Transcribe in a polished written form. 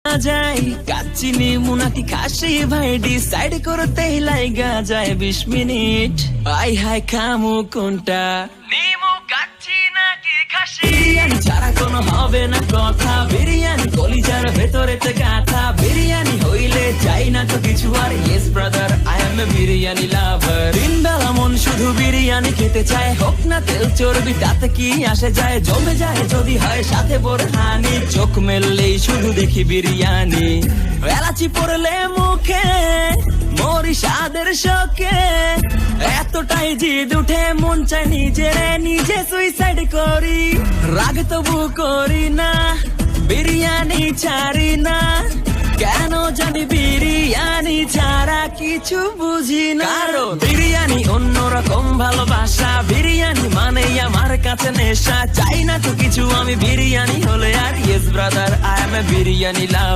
যায় কাচ্চিনি মুনাকি খাসি ভাই ডিসাইড করতেই লাইগা যায় 20 মিনিট আই হাই খামু কোনটা নিমু কাচ্চি নাকি খাসি বিরিয়ানি ছাড়া কোনো হবে না কথা বিরিয়ানি কলিজার ভেতরেতে গাথা বিরিয়ানি হইলে চাই না তো কিছু আর yes brother I am a biryani লাভার দিন বেলা মন শুধু বিরিয়ানি খেতে চায় হোক না তেল চর্বি তাতে কি আসে যায় জমে যায় যদি হয় সাথে বোরহানি চোখ মেললেই শুধু দেখি বিরিয়ানি এলাচি পড়লে মুখে মরি স্বাদের শোকে এতটাই জিদ উঠে মন চায় নিজে সুইসাইড করি রাগ তবু করি না বিরিয়ানি ছাড়ি না কেন জানি বিরিয়ানি ছাড়া কিছু বুঝি না কারণ বিরিয়ানি অন্যরকম ভালোবাসা বিরিয়ানি মানে আমার কাছে নেশা চাই না তো কিছু আমি বিরিয়ানি হলে আর yes brother I am a biryani love